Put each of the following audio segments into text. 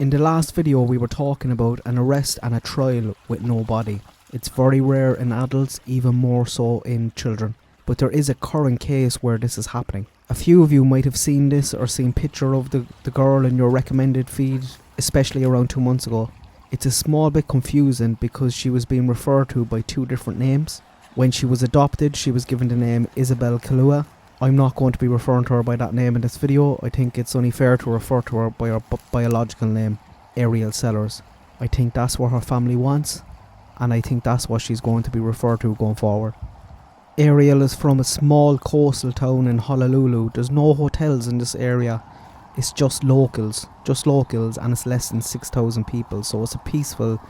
In the last video we were talking about an arrest and a trial with no body. It's very rare in adults, even more so in children. But there is a current case where this is happening. A few of you might have seen this or seen picture of the girl in your recommended feed, especially around 2 months ago. It's a small bit confusing because she was being referred to by 2 different names. When she was adopted, she was given the name Isabella Kalua. I'm not going to be referring to her by that name in this video. I think it's only fair to refer to her by her biological name, Ariel Sellers. I think that's what her family wants, and I think that's what she's going to be referred to going forward. Ariel is from a small coastal town in Honolulu. There's no hotels in this area. It's just locals, and it's less than 6,000 people, so it's a peaceful,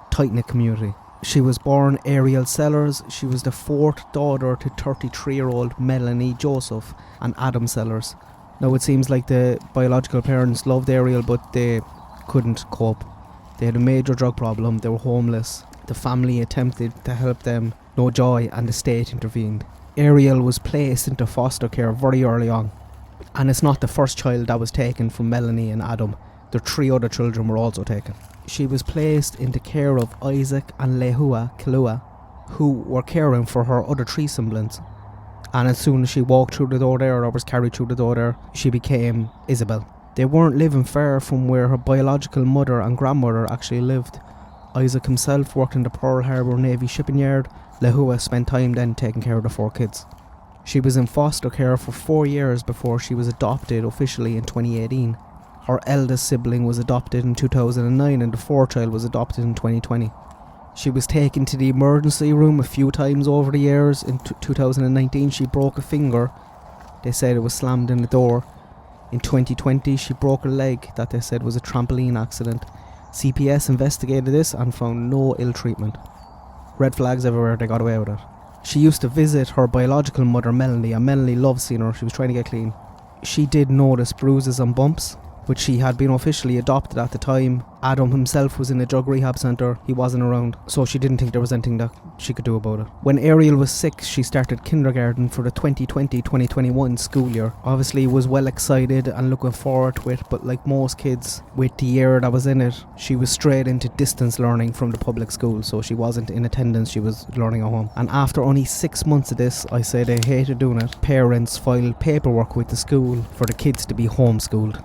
tight-knit community. She was born Ariel Sellers. She was the 4th daughter to 33-year-old Melanie Joseph and Adam Sellers. Now it seems like the biological parents loved Ariel, but they couldn't cope. They had a major drug problem, they were homeless. The family attempted to help them, no joy, and the state intervened. Ariel was placed into foster care very early on. And it's not the first child that was taken from Melanie and Adam. Their 3 other children were also taken. She was placed into care of Isaac and Lehua Kalua, who were caring for her other 3 siblings. And as soon as she walked through the door there, or was carried through the door there, she became Isabel. They weren't living far from where her biological mother and grandmother actually lived. Isaac himself worked in the Pearl Harbor Navy shipping yard. Lehua spent time then taking care of the 4 kids. She was in foster care for 4 years before she was adopted officially in 2018. Her eldest sibling was adopted in 2009 and the 4th child was adopted in 2020. She was taken to the emergency room a few times over the years. In 2019 she broke a finger. They said it was slammed in the door. In 2020 she broke her leg that they said was a trampoline accident. CPS investigated this and found no ill treatment. Red flags everywhere, they got away with it. She used to visit her biological mother Melanie, and Melanie loved seeing her. She was trying to get clean. She did notice bruises and bumps, but she had been officially adopted at the time. Adam himself was in a drug rehab centre. He wasn't around, so she didn't think there was anything that she could do about it. When Ariel was 6, she started kindergarten for the 2020-2021 school year. Obviously was well excited and looking forward to it, but like most kids with the year that was in it, she was straight into distance learning from the public school, so she wasn't in attendance, she was learning at home. And after only 6 months of this, I say they hated doing it, parents filed paperwork with the school for the kids to be homeschooled.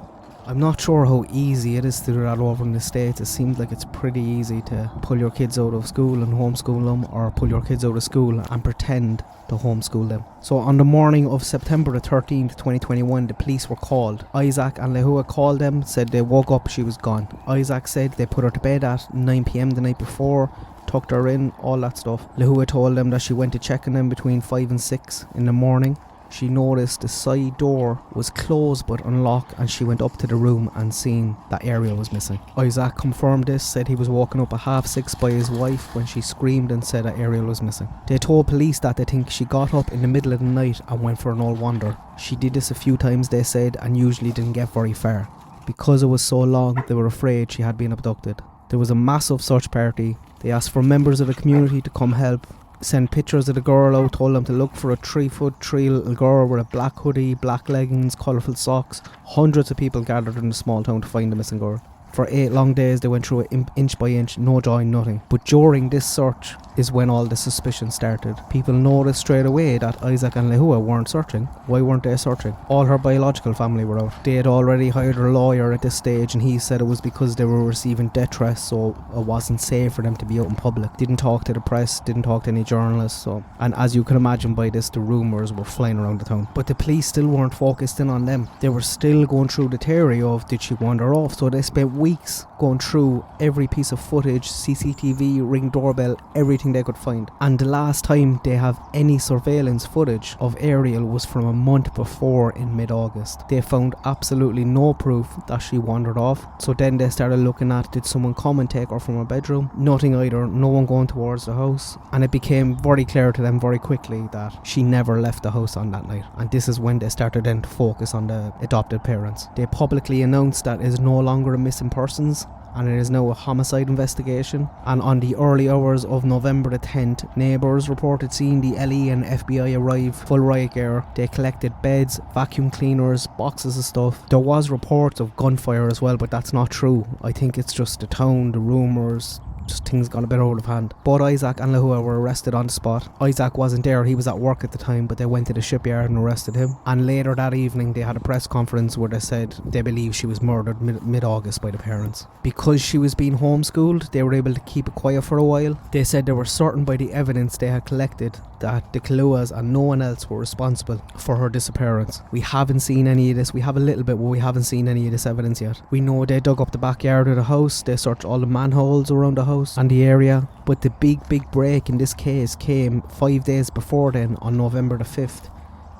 I'm not sure how easy it is to do that over in the States. It seems like it's pretty easy to pull your kids out of school and homeschool them, or pull your kids out of school and pretend to homeschool them. So on the morning of September the 13th, 2021, the police were called. Isaac and Lehua called them, said they woke up, she was gone. Isaac said they put her to bed at 9 p.m. the night before, tucked her in, all that stuff. Lehua told them that she went to check on them between 5 and 6 in the morning. She noticed the side door was closed but unlocked, and she went up to the room and seen that Ariel was missing. Isaac confirmed this, said he was woken up at 6:30 by his wife when she screamed and said that Ariel was missing. They told police that they think she got up in the middle of the night and went for an old wander. She did this a few times, they said, and usually didn't get very far. Because it was so long, they were afraid she had been abducted. There was a massive search party. They asked for members of the community to come help, sent pictures of the girl out, told them to look for a 3'3" little girl with a black hoodie, black leggings, colourful socks. Hundreds of people gathered in the small town to find the missing girl. For 8 long days they went through it inch by inch, no joy, nothing. But during this search is when all the suspicion started. People noticed straight away that Isaac and Lehua weren't searching. Why weren't they searching? All her biological family were out. They had already hired a lawyer at this stage, and he said it was because they were receiving death threats, so it wasn't safe for them to be out in public. Didn't talk to the press, didn't talk to any journalists. And as you can imagine by this, the rumours were flying around the town. But the police still weren't focused in on them. They were still going through the theory of, did she wander off? So they spent weeks going through every piece of footage, CCTV, Ring doorbell, everything they could find. And the last time they have any surveillance footage of Ariel was from a month before, in mid-August. They found absolutely no proof that she wandered off. So then they started looking at, did someone come and take her from her bedroom? Nothing either, no one going towards the house. And it became very clear to them very quickly that she never left the house on that night. And this is when they started then to focus on the adopted parents. They publicly announced that it is no longer a missing persons, and it is now a homicide investigation. And on the early hours of November the 10th, neighbours reported seeing the LE and FBI arrive full riot gear. They collected beds, vacuum cleaners, boxes of stuff. There was reports of gunfire as well, but that's not true. I think it's just the town, the rumours, just things got a bit out of hand. Both Isaac and Lehua were arrested on the spot. Isaac wasn't there, he was at work at the time, but they went to the shipyard and arrested him. And later that evening they had a press conference where they said they believe she was murdered mid-August by the parents. Because she was being homeschooled, they were able to keep it quiet for a while. They said they were certain by the evidence they had collected that the Kaluas and no one else were responsible for her disappearance. We haven't seen any of this. We have a little bit, but we haven't seen any of this evidence yet. We know they dug up the backyard of the house, they searched all the manholes around the house and the area, but the big break in this case came 5 days before then, on November the 5th,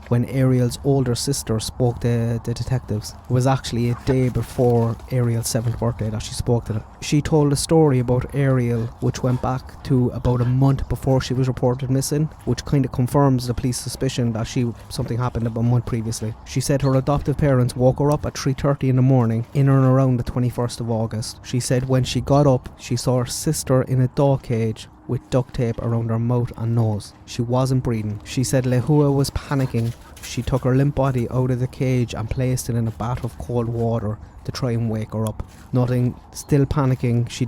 when Ariel's older sister spoke to the detectives. It was actually a day before Ariel's 7th birthday that she spoke to them. She told a story about Ariel which went back to about a month before she was reported missing, which kind of confirms the police suspicion that something happened about a month previously. She said her adoptive parents woke her up at 3:30 in the morning in and around the 21st of August. She said when she got up, she saw her sister in a dog cage with duct tape around her mouth and nose. She wasn't breathing. She said Lehua was panicking. She took her limp body out of the cage and placed it in a bath of cold water to try and wake her up. Nothing, still panicking, she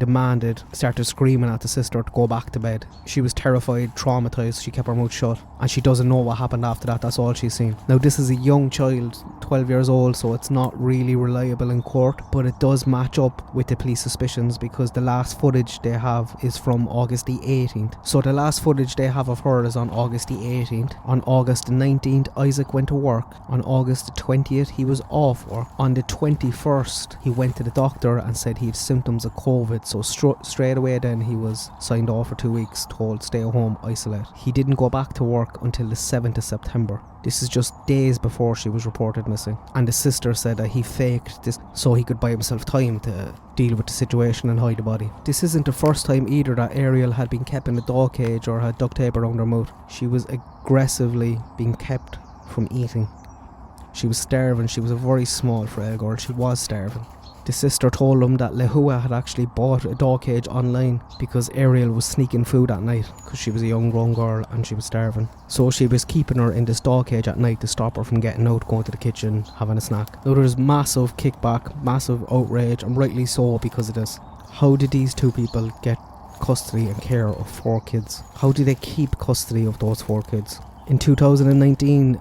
started screaming at the sister to go back to bed. She was terrified, traumatised, she kept her mouth shut, and she doesn't know what happened after that. That's all she's seen. Now this is a young child, 12 years old, so it's not really reliable in court, but it does match up with the police suspicions because the last footage they have is from August the 18th. So the last footage they have of her is on August the 18th. On August the 19th, Isaac went to work. On August the 20th, he was off work. On the 21st, he went to the doctor and said he had symptoms of COVID, so straight away then he was signed off for 2 weeks, told stay at home, isolate. He didn't go back to work until the 7th of September. This is just days before she was reported missing, and the sister said that he faked this so he could buy himself time to deal with the situation and hide the body. This isn't the first time either that Ariel had been kept in a dog cage or had duct tape around her mouth. She was aggressively being kept from eating. She was starving. She was a very small, frail girl. She was starving. The sister told him that Lehua had actually bought a dog cage online because Ariel was sneaking food at night because she was a young grown girl and she was starving. So she was keeping her in this dog cage at night to stop her from getting out, going to the kitchen, having a snack. Now there's massive kickback, massive outrage, and rightly so because of this. How did these two people get custody and care of 4 kids? How did they keep custody of those 4 kids? In 2019,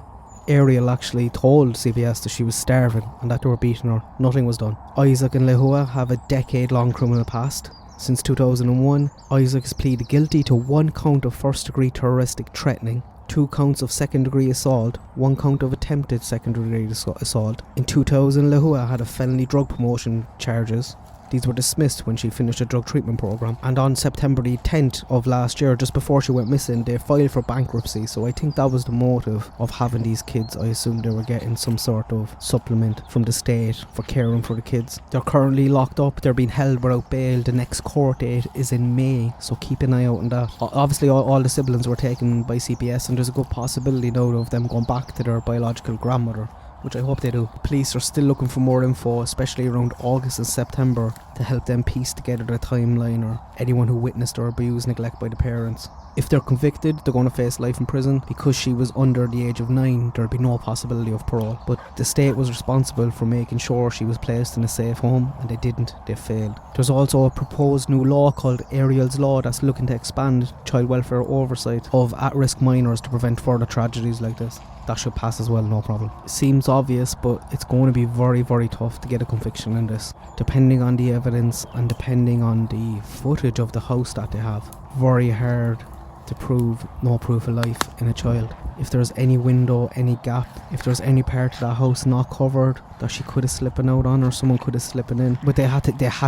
Ariel actually told CBS that she was starving and that they were beating her. Nothing was done. Isaac and Lehua have a decade-long criminal past. Since 2001, Isaac has pleaded guilty to 1 count of first-degree terroristic threatening, 2 counts of second-degree assault, 1 count of attempted second-degree assault. In 2000, Lehua had a felony drug promotion charges. These were dismissed when she finished a drug treatment program. And on September the 10th of last year, just before she went missing, they filed for bankruptcy. So I think that was the motive of having these kids. I assume they were getting some sort of supplement from the state for caring for the kids. They're currently locked up. They're being held without bail. The next court date is in May, so keep an eye out on that. Obviously all the siblings were taken by CPS, and there's a good possibility now of them going back to their biological grandmother, which I hope they do. Police are still looking for more info, especially around August and September, to help them piece together the timeline or anyone who witnessed or abused neglect by the parents. If they're convicted, they're going to face life in prison. Because she was under the age of 9, there'll be no possibility of parole. But the state was responsible for making sure she was placed in a safe home, and they didn't. They failed. There's also a proposed new law called Ariel's Law that's looking to expand child welfare oversight of at-risk minors to prevent further tragedies like this. That should pass as well, no problem. It seems obvious, but it's going to be very, very tough to get a conviction in this. Depending on the evidence and depending on the footage of the house that they have. Very hard to prove no proof of life in a child. If there's any window, any gap, if there's any part of that house not covered that she could have slipping out on or someone could have slipping in. But they had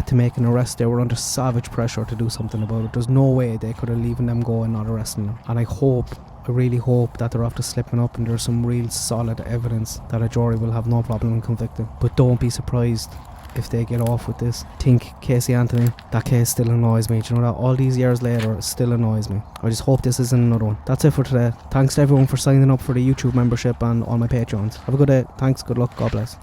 to make an arrest. They were under savage pressure to do something about it. There's no way they could have leaving them go and not arresting them. And I really hope that they're after slipping up and there's some real solid evidence that a jury will have no problem in convicting. But don't be surprised if they get off with this. Think Casey Anthony, that case still annoys me. Do you know that? All these years later, it still annoys me. I just hope this isn't another one. That's it for today. Thanks to everyone for signing up for the YouTube membership and all my Patreons. Have a good day. Thanks, good luck, God bless.